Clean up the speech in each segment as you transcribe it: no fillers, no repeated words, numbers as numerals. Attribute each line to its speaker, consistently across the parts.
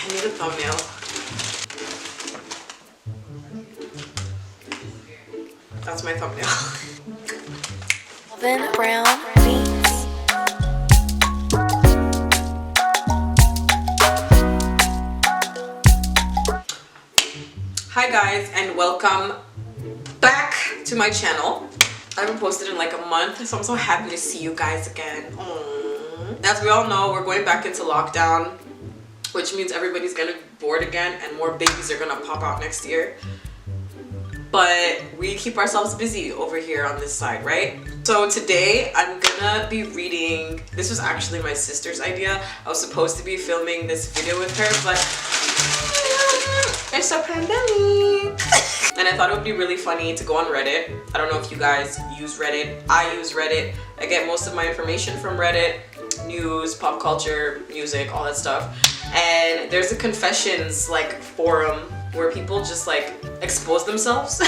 Speaker 1: need a thumbnail. That's my thumbnail.
Speaker 2: Then brown beans.
Speaker 1: Hi guys, and welcome back to my channel. I haven't posted in like a month, so I'm so happy to see you guys again. Aww. As we all know, we're going back into lockdown, which means everybody's gonna be bored again and more babies are gonna pop out next year. But we keep ourselves busy over here on this side, right? So today I'm gonna be reading, this was actually my sister's idea. I was supposed to be filming this video with her, but it's a pandemic. And I thought it would be really funny to go on Reddit. I don't know if you guys use Reddit. I use Reddit. I get most of my information from Reddit. News, pop culture, music, all that stuff. And there's a confessions like forum where people just like expose themselves.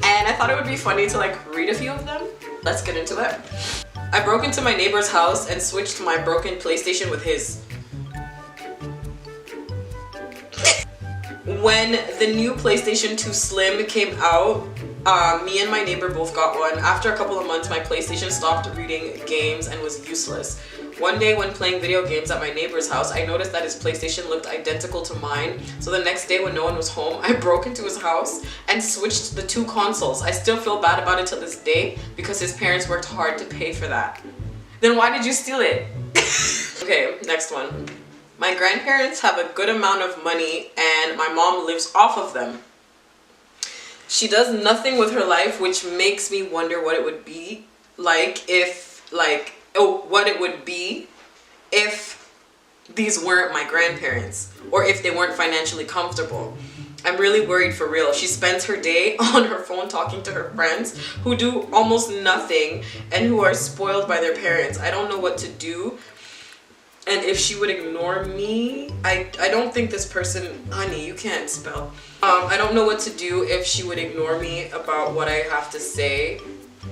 Speaker 1: And I thought it would be funny to like read a few of them. Let's get into it. I broke into my neighbor's house and switched my broken PlayStation with his. When the new PlayStation 2 Slim came out, me and my neighbor both got one. After a couple of months, my PlayStation stopped reading games and was useless. One day when playing video games at my neighbor's house, I noticed that his PlayStation looked identical to mine. So the next day when no one was home, I broke into his house and switched the two consoles. I still feel bad about it till this day because his parents worked hard to pay for that. Then why did you steal it? Okay, next one. My grandparents have a good amount of money and my mom lives off of them. She does nothing with her life, which makes me wonder what it would be like if, what it would be if these weren't my grandparents or if they weren't financially comfortable. I'm really worried for real. She spends her day on her phone talking to her friends who do almost nothing and who are spoiled by their parents. I don't know what to do. And if she would ignore me, I don't think this person, honey, you can't spell. I don't know what to do if she would ignore me about what I have to say.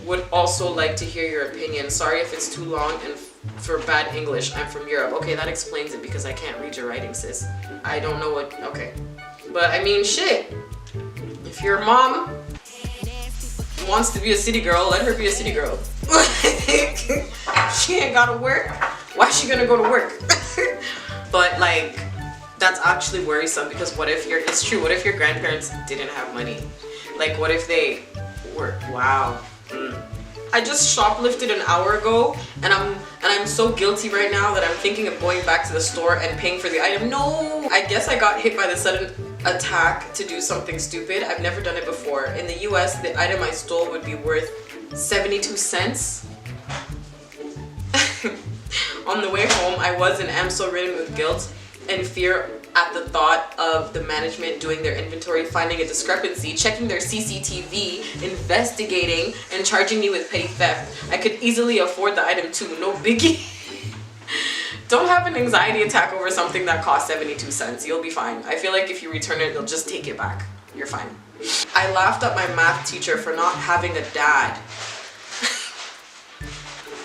Speaker 1: Would also like to hear your opinion. Sorry if it's too long and for bad English. I'm from Europe. Okay, that explains it because I can't read your writing, sis. I don't know what, okay. But I mean, shit. If your mom wants to be a city girl, let her be a city girl. She ain't gotta work. Why is she gonna go to work? But like, that's actually worrisome because what if it's true, what if your grandparents didn't have money? Like what if they were, wow. I just shoplifted an hour ago and I'm so guilty right now that I'm thinking of going back to the store and paying for the item. No! I guess I got hit by the sudden attack to do something stupid. I've never done it before. In the US, the item I stole would be worth 72 cents. On the way home, I was and am so ridden with guilt and fear at the thought of the management doing their inventory, finding a discrepancy, checking their CCTV, investigating, and charging me with petty theft. I could easily afford the item too, no biggie. Don't have an anxiety attack over something that costs 72 cents. You'll be fine. I feel like if you return it, they'll just take it back. You're fine. I laughed at my math teacher for not having a dad.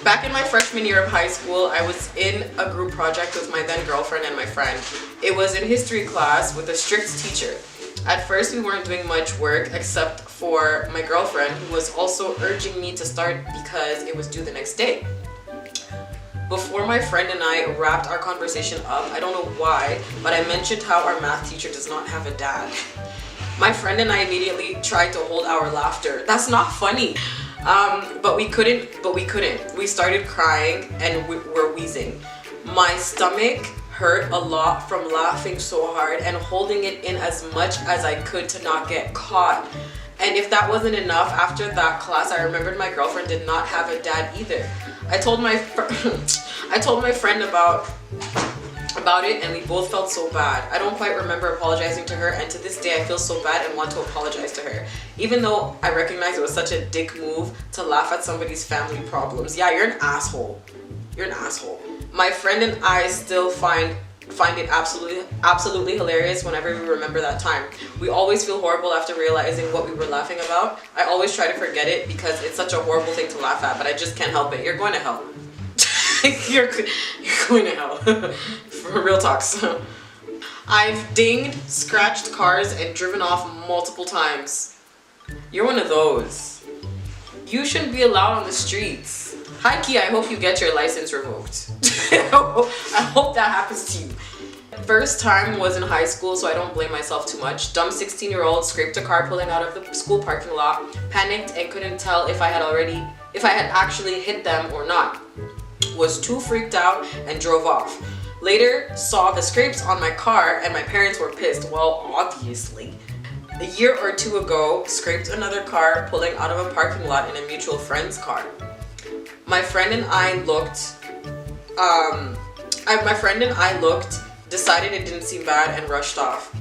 Speaker 1: Back in my freshman year of high school, I was in a group project with my then girlfriend and my friend. It was in history class with a strict teacher. At first, we weren't doing much work except for my girlfriend, who was also urging me to start because it was due the next day. Before my friend and I wrapped our conversation up, I don't know why, but I mentioned how our math teacher does not have a dad. My friend and I immediately tried to hold our laughter. That's not funny. But we couldn't. We started crying and we were wheezing. My stomach hurt a lot from laughing so hard and holding it in as much as I could to not get caught. And if that wasn't enough, after that class, I remembered my girlfriend did not have a dad either. I told my friend about it and we both felt so bad. I don't quite remember apologizing to her, and to this day I feel so bad and want to apologize to her. Even though I recognize it was such a dick move to laugh at somebody's family problems. Yeah, you're an asshole. You're an asshole. My friend and I still find it absolutely hilarious whenever we remember that time. We always feel horrible after realizing what we were laughing about. I always try to forget it because it's such a horrible thing to laugh at, but I just can't help it. You're going to hell. you're going to hell. For real talks. I've dinged, scratched cars, and driven off multiple times. You're one of those. You shouldn't be allowed on the streets. Hi Key, I hope you get your license revoked. I hope that happens to you. First time was in high school, so I don't blame myself too much. Dumb 16-year-old scraped a car pulling out of the school parking lot, panicked and couldn't tell if I had actually hit them or not. Was too freaked out and drove off. Later, saw the scrapes on my car and my parents were pissed. Well, obviously. A year or two ago, scraped another car pulling out of a parking lot in a mutual friend's car. My friend and I looked, decided it didn't seem bad and rushed off.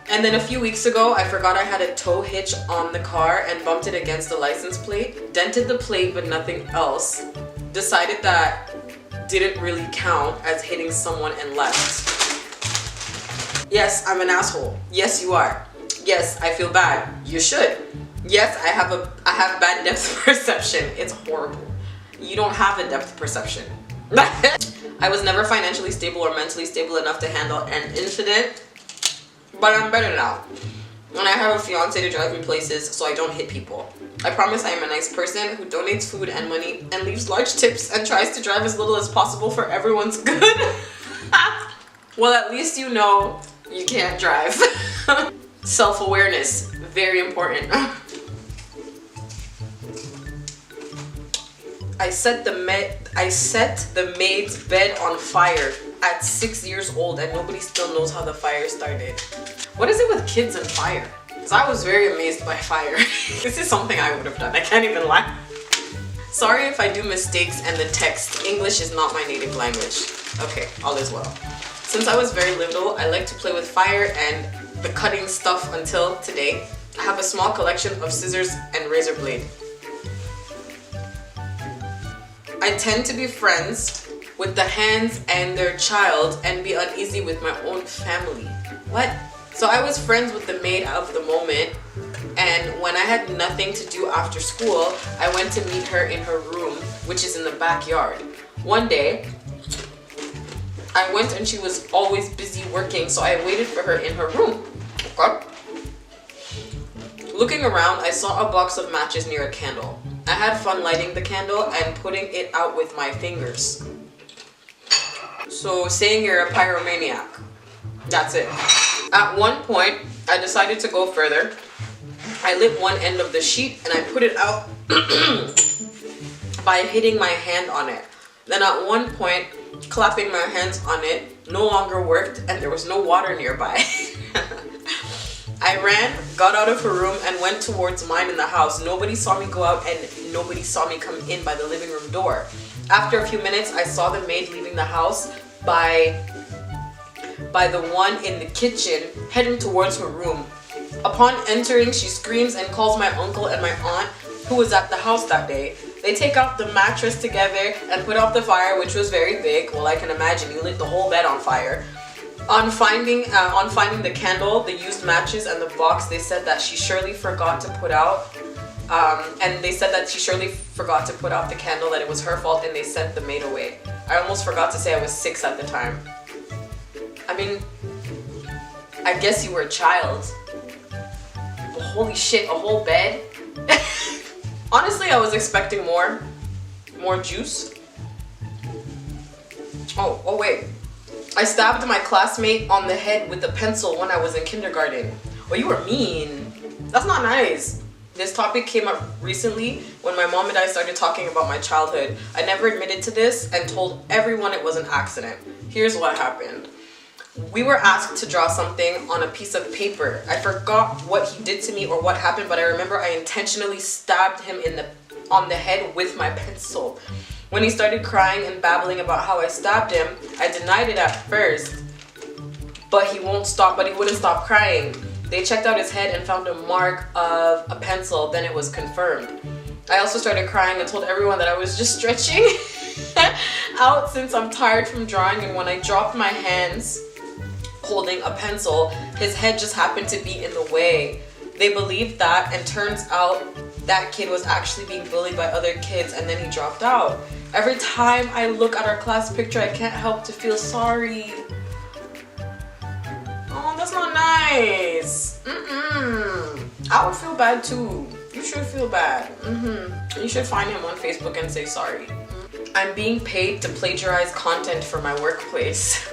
Speaker 1: And then a few weeks ago, I forgot I had a tow hitch on the car and bumped it against the license plate. Dented the plate but nothing else. Decided that didn't really count as hitting someone and left. Yes, I'm an asshole. Yes, you are. Yes, I feel bad. You should. Yes, I have bad depth perception. It's horrible. You don't have a depth perception. I was never financially stable or mentally stable enough to handle an incident, but I'm better now. And I have a fiance to drive me places so I don't hit people. I promise I am a nice person who donates food and money and leaves large tips and tries to drive as little as possible for everyone's good. Well, at least you know you can't drive. Self-awareness, very important. I set the maid's bed on fire at 6 years old and nobody still knows how the fire started. What is it with kids and fire? Because I was very amazed by fire. This is something I would have done. I can't even lie. Sorry if I do mistakes and the text. English is not my native language. Okay, all is well. Since I was very little, I like to play with fire and the cutting stuff until today. I have a small collection of scissors and razor blade. I tend to be friends with the hands and their child and be uneasy with my own family. What? So I was friends with the maid of the moment, and when I had nothing to do after school, I went to meet her in her room, which is in the backyard. One day, I went and she was always busy working, so I waited for her in her room. Okay. Looking around, I saw a box of matches near a candle. I had fun lighting the candle and putting it out with my fingers. So saying you're a pyromaniac. That's it. At one point, I decided to go further. I lit one end of the sheet and I put it out by hitting my hand on it. Then at one point, clapping my hands on it no longer worked and there was no water nearby. I ran, got out of her room and went towards mine in the house. Nobody saw me go out and nobody saw me come in by the living room door. After a few minutes, I saw the maid leaving the house by the one in the kitchen, heading towards her room. Upon entering, she screams and calls my uncle and my aunt, who was at the house that day. They take out the mattress together and put out the fire, which was very big. Well, I can imagine you lit the whole bed on fire. On finding the candle, the used matches, and the box, they said that she surely forgot to put out. And they said that she surely forgot to put out the candle, that it was her fault, and they sent the maid away. I almost forgot to say I was 6 at the time. I mean, I guess you were a child. But holy shit, a whole bed? Honestly, I was expecting more juice. Oh wait. I stabbed my classmate on the head with a pencil when I was in kindergarten. Oh, you were mean. That's not nice. This topic came up recently when my mom and I started talking about my childhood. I never admitted to this and told everyone it was an accident. Here's what happened. We were asked to draw something on a piece of paper. I forgot what he did to me or what happened, but I remember I intentionally stabbed him on the head with my pencil. When he started crying and babbling about how I stabbed him, I denied it at first, but he wouldn't stop crying. They checked out his head and found a mark of a pencil, then it was confirmed. I also started crying and told everyone that I was just stretching out since I'm tired from drawing, and when I dropped my hands holding a pencil, his head just happened to be in the way. They believed that, and turns out that kid was actually being bullied by other kids, and then he dropped out. Every time I look at our class picture, I can't help to feel sorry. nice. I would feel bad too. You should feel bad. You should find him on Facebook and say sorry. I'm being paid to plagiarize content for my workplace.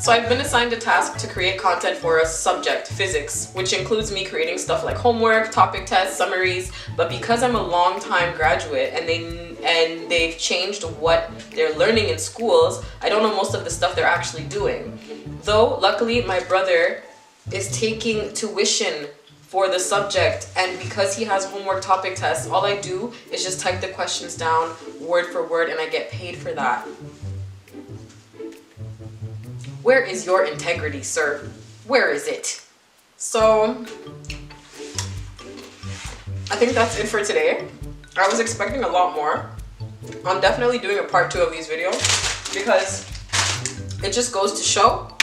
Speaker 1: So I've been assigned a task to create content for a subject, physics, which includes me creating stuff like homework, topic tests, summaries. But because I'm a long-time graduate and they've changed what they're learning in schools, I don't know most of the stuff they're actually doing. Though, luckily, my brother is taking tuition for the subject, and because he has homework topic tests, all I do is just type the questions down word for word and I get paid for that. Where is your integrity, sir? Where is it? So, I think that's it for today. I was expecting a lot more. I'm definitely doing a part 2 of these videos because it just goes to show.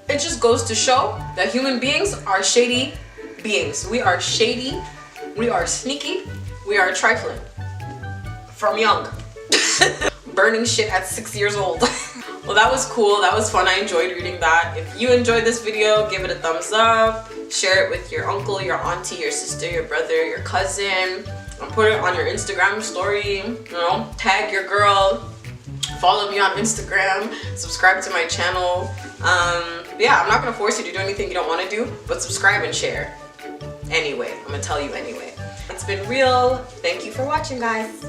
Speaker 1: It just goes to show that human beings are shady beings. We are shady, we are sneaky, we are trifling. From young. Burning shit at 6 years old. Well, that was cool. That was fun. I enjoyed reading that. If you enjoyed this video, give it a thumbs up. Share it with your uncle, your auntie, your sister, your brother, your cousin. And put it on your Instagram story. You know, tag your girl. Follow me on Instagram. Subscribe to my channel. Yeah, I'm not gonna force you to do anything you don't want to do, but subscribe and share. Anyway, I'm gonna tell you anyway. It's been real. Thank you for watching, guys.